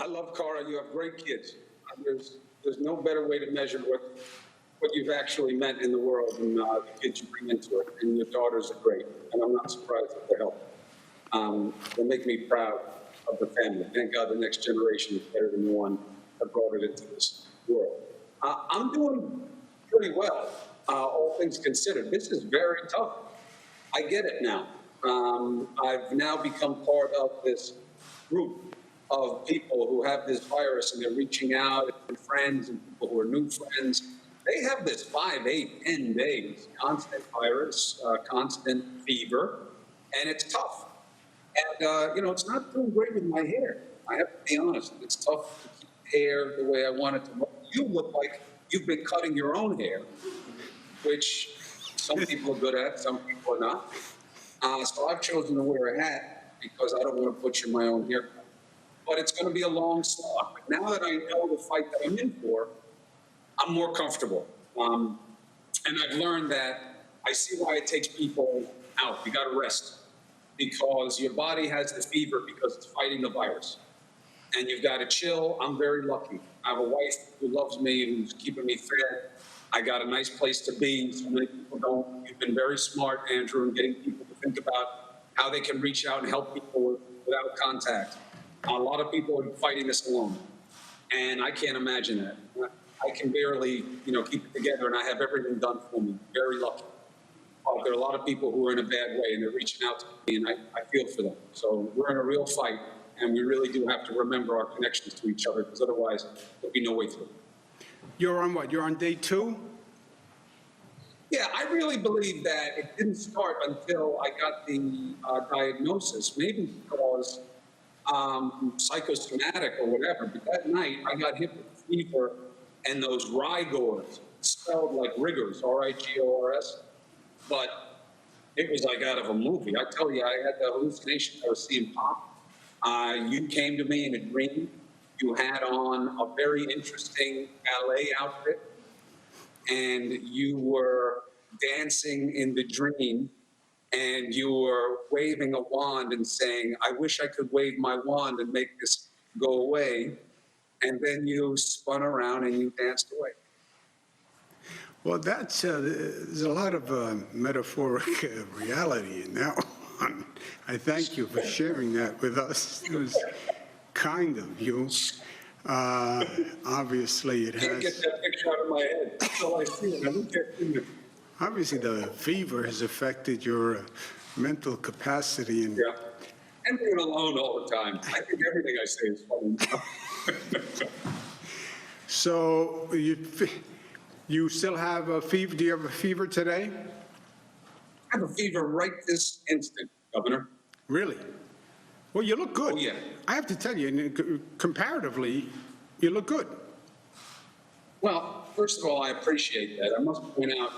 I love Cara. You have great kids. There's no better way to measure what you've actually meant in the world than the kids you bring into it. And your daughters are great, and I'm not surprised that they're healthy. They make me proud of the family. Thank God the next generation is better than the one that brought it into this world. I'm doing pretty well, all things considered. This is very tough. I get it now. I've now become part of this group of people who have this virus, and they're reaching out, and friends and people who are new friends. They have this 5, 8, 10 days, constant virus, constant fever, and it's tough. And, it's not doing great with my hair. I have to be honest. It's tough to keep hair the way I want it to look. You look like you've been cutting your own hair, which some people are good at, some people are not. So I've chosen to wear a hat because I don't want to butcher my own haircut. But it's going to be a long slog. Now that I know the fight that I'm in for, I'm more comfortable. And I've learned that I see why it takes people out. You got to rest because your body has the fever because it's fighting the virus. And you've got to chill. I'm very lucky. I have a wife who loves me, who's keeping me fed. I got a nice place to be. So many people don't. You've been very smart, Andrew, in getting people to think about how they can reach out and help people without contact. A lot of people are fighting this alone, and I can't imagine that. I can barely, keep it together, and I have everything done for me. Very lucky. But there are a lot of people who are in a bad way, and they're reaching out to me, and I feel for them. So we're in a real fight, and we really do have to remember our connections to each other, because otherwise there'll be no way through. You're on what? You're on day 2? Yeah, I really believe that it didn't start until I got the diagnosis, maybe because psychosomatic or whatever, but that night I got hit with fever and those rigors, spelled like rigors, R-I-G-O-R-S, but it was like out of a movie. I tell you, I had the hallucination. I was seeing pop. You came to me in a dream. You had on a very interesting ballet outfit, and you were dancing in the dream, and you were waving a wand and saying, "I wish I could wave my wand and make this go away." And then you spun around and you danced away. Well, there's a lot of metaphoric reality in that one. I thank you for sharing that with us. It was kind of you. Obviously, it I can't get has. that picture out of my head. That's all I see. I look at it. Obviously, the fever has affected your mental capacity. And Yeah. I'm being alone all the time. I think everything I say is funny. so you still have a fever? Do you have a fever today? I have a fever right this instant, Governor. Really? Well, you look good. Oh, yeah. I have to tell you, comparatively, you look good. Well, first of all, I appreciate that. I must point out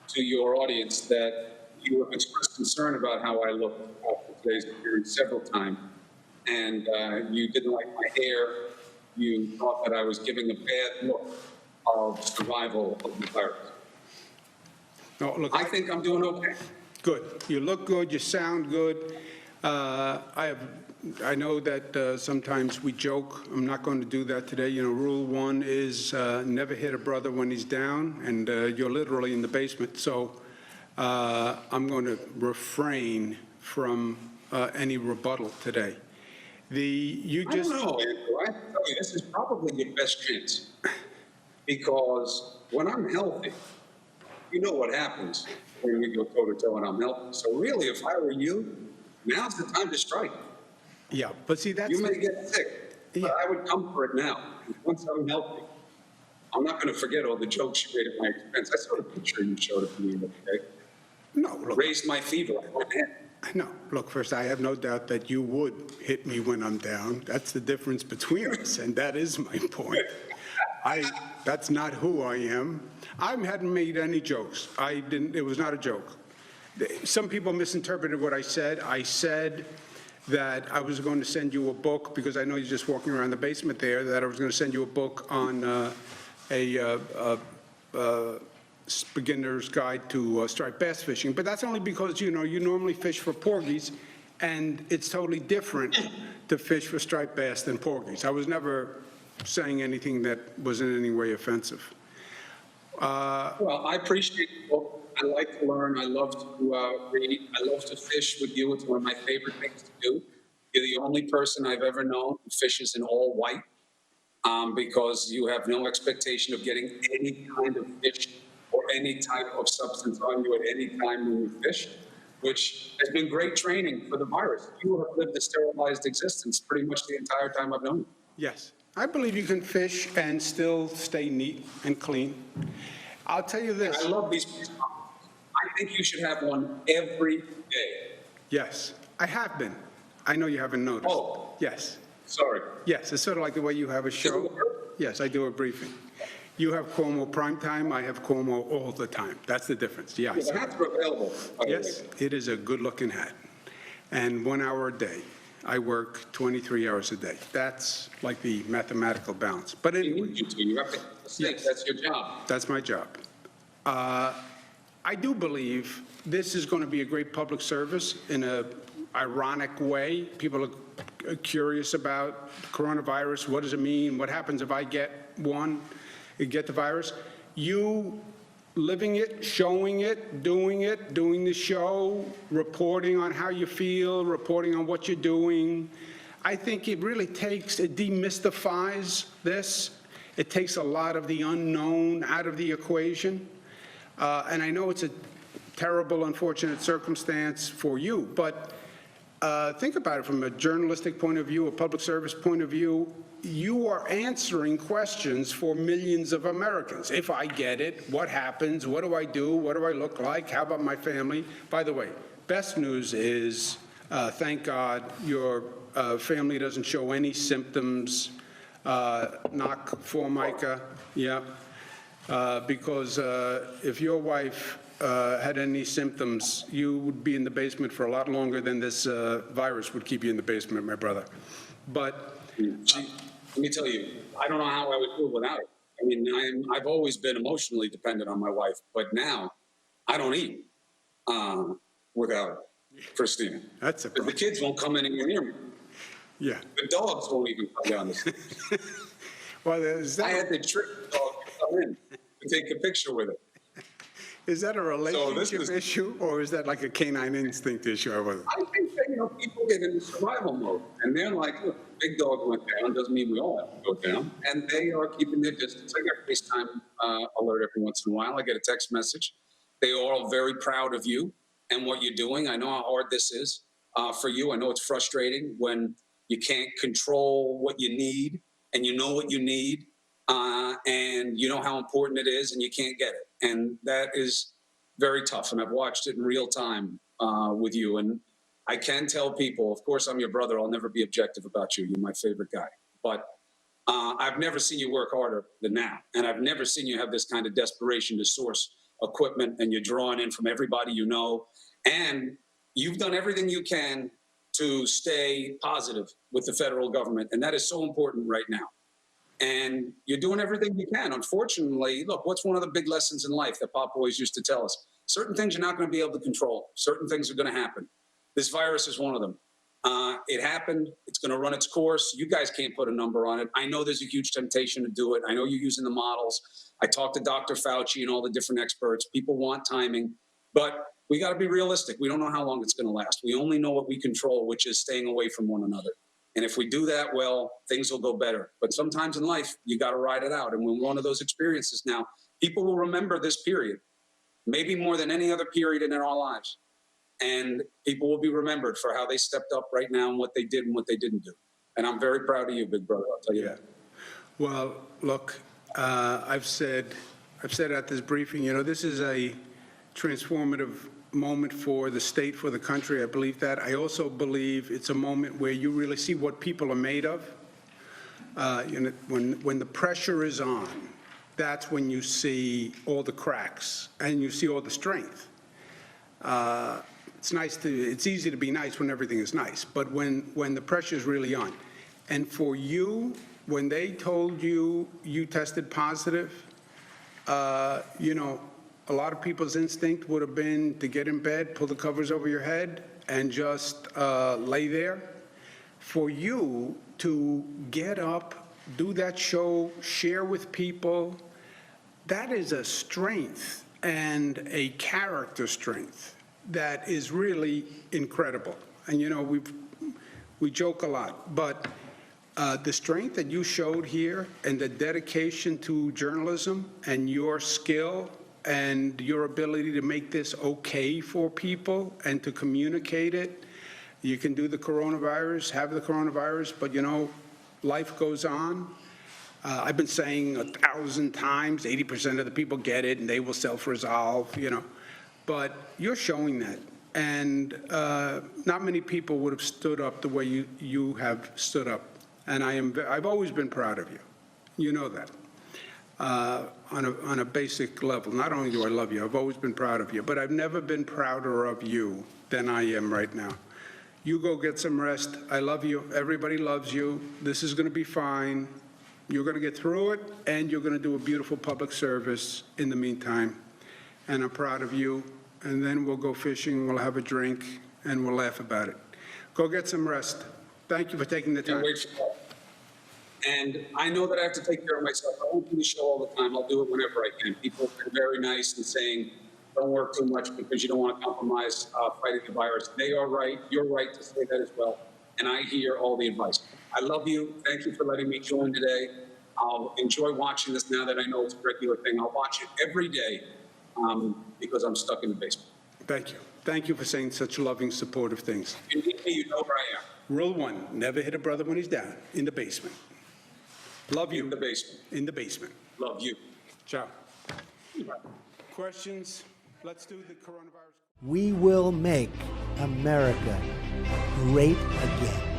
to your audience that you have expressed concern about how I look after today's appearance several times, and you didn't like my hair. You thought that I was giving a bad look of survival of the virus. No, look, I think I'm doing okay. Good. You look good. You sound good. I know that sometimes we joke. I'm not going to do that today. Rule 1 is never hit a brother when he's down, and you're literally in the basement. So I'm going to refrain from any rebuttal today. I don't know, Andrew. I tell you, this is probably your best chance, because when I'm healthy, you know what happens when we go toe-to-toe and I'm healthy. So really, if I were you, now's the time to strike. Yeah, but see, that's... You may get sick, but I would come for it now. Once I'm healthy, I'm not going to forget all the jokes you made at my expense. I saw the picture you showed of me the other day. No, look... Raised my fever. I went ahead. No, look, first, I have no doubt that you would hit me when I'm down. That's the difference between us, and that is my point. That's not who I am. I hadn't made any jokes. It was not a joke. Some people misinterpreted what I said. I said that I was going to send you a book, because I know you're just walking around the basement there, that I was going to send you a book on a beginner's guide to striped bass fishing. But that's only because, you normally fish for porgies, And it's totally different to fish for striped bass than porgies. I was never saying anything that was in any way offensive. Well, I appreciate the book. I like to learn. I love to read. I love to fish with you. It's one of my favorite things to do. You're the only person I've ever known who fishes in all white, because you have no expectation of getting any kind of fish or any type of substance on you at any time when you fish, which has been great training for the virus. You have lived a sterilized existence pretty much the entire time I've known you. Yes, I believe you can fish and still stay neat and clean. I'll tell you this. I love these press conferences. I think you should have one every day. Yes, I have been. I know you haven't noticed. Oh. Yes, Sorry. yes, it's sort of like the way you have a show. Yes, I do a briefing. You have Cuomo prime time, I have Cuomo all the time. That's the difference, yes. The hats are available, by the Yes, way. it is a good-looking hat. And 1 hour a day. I work 23 hours a day. That's like the mathematical balance. But You anyway, need you to. You have to keep the safe. Yes. That's your job. that's my job. I do believe this is going to be a great public service in a ironic way. People are curious about coronavirus. What does it mean? What happens if I get the virus? You living it, showing it, doing the show, reporting on how you feel, reporting on what you're doing. I think it really it demystifies this. It takes a lot of the unknown out of the equation. And I know it's a terrible, unfortunate circumstance for you, but think about it from a journalistic point of view, a public service point of view. You are answering questions for millions of Americans. If I get it, what happens? What do I do? What do I look like? How about my family? By the way, best news is, thank God, your family doesn't show any symptoms. Knock Formica, yeah. Because if your wife had any symptoms, you would be in the basement for a lot longer than this virus would keep you in the basement, my brother. But Let me tell you, I don't know how I would do it without it. I mean, I've always been emotionally dependent on my wife, but now I don't eat without Christina. that's a The problem. kids won't come anywhere near me. Yeah. The dogs won't even come down the stairs. Well, is I had that, to trick the dog to come in to take a picture with it. is that a relationship is- issue, or is that like a canine instinct issue? I think that, people get into survival mode, and they're like, look, big dog went down, doesn't mean we all have to go down, and they are keeping their distance. I get a FaceTime alert every once in a while. I get a text message. They are all very proud of you and what you're doing. I know how hard this is for you. I know it's frustrating when you can't control what you need, and you know what you need, and you know how important it is, and you can't get it. And that is very tough, and I've watched it in real time with you. And I can tell people, of course, I'm your brother. I'll never be objective about you. You're my favorite guy. But I've never seen you work harder than now. And I've never seen you have this kind of desperation to source equipment, and you're drawing in from everybody you know. And you've done everything you can to stay positive with the federal government. And that is so important right now. And you're doing everything you can. Unfortunately, look, what's one of the big lessons in life that Pop always used to tell us? Certain things you're not going to be able to control. Certain things are going to happen. This virus is one of them. It happened. It's going to run its course. You guys can't put a number on it. I know there's a huge temptation to do it. I know you're using the models. I talked to Dr. Fauci and all the different experts. People want timing, but we got to be realistic. We don't know how long it's going to last. We only know what we control, which is staying away from one another. And if we do that well, things will go better. But sometimes in life, you got to ride it out. And when one of those experiences now, people will remember this period, maybe more than any other period in our lives. And people will be remembered for how they stepped up right now and what they did and what they didn't do. And I'm very proud of you, big brother. I'll tell you that. Well, look, I've said at this briefing, this is a transformative moment for the state, for the country. I believe that. I also believe it's a moment where you really see what people are made of. When the pressure is on, that's when you see all the cracks and you see all the strength. It's easy to be nice when everything is nice, but when the pressure is really on. And for you, when they told you you tested positive, a lot of people's instinct would have been to get in bed, pull the covers over your head, and just lay there. For you to get up, do that show, share with people, that is a strength and a character strength that is really incredible. And, you know, we joke a lot, but the strength that you showed here and the dedication to journalism and your skill and your ability to make this okay for people and to communicate it. You can do the coronavirus, have the coronavirus, but, you know, life goes on. I've been saying 1,000 times, 80% of the people get it and they will self-resolve, you know. But you're showing that. And not many people would have stood up the way you have stood up. And I've always been proud of you. You know that. On a basic level. Not only do I love you, I've always been proud of you, but I've never been prouder of you than I am right now. You go get some rest. I love you. Everybody loves you. This is going to be fine. You're going to get through it, and you're going to do a beautiful public service in the meantime. And I'm proud of you. And then we'll go fishing, we'll have a drink, and we'll laugh about it. Go get some rest. Thank you for taking the time. And I know that I have to take care of myself. I won't do the show all the time. I'll do it whenever I can. People are very nice and saying, don't work too much because you don't want to compromise fighting the virus. They are right. You're right to say that as well. And I hear all the advice. I love you. Thank you for letting me join today. I'll enjoy watching this now that I know it's a regular thing. I'll watch it every day because I'm stuck in the basement. Thank you. Thank you for saying such loving, supportive things. If you need me, you know where I am. Rule 1, never hit a brother when he's down, in the basement. Love you. In the basement. In the basement. Love you. Ciao. Questions? Let's do the coronavirus. We will make America great again.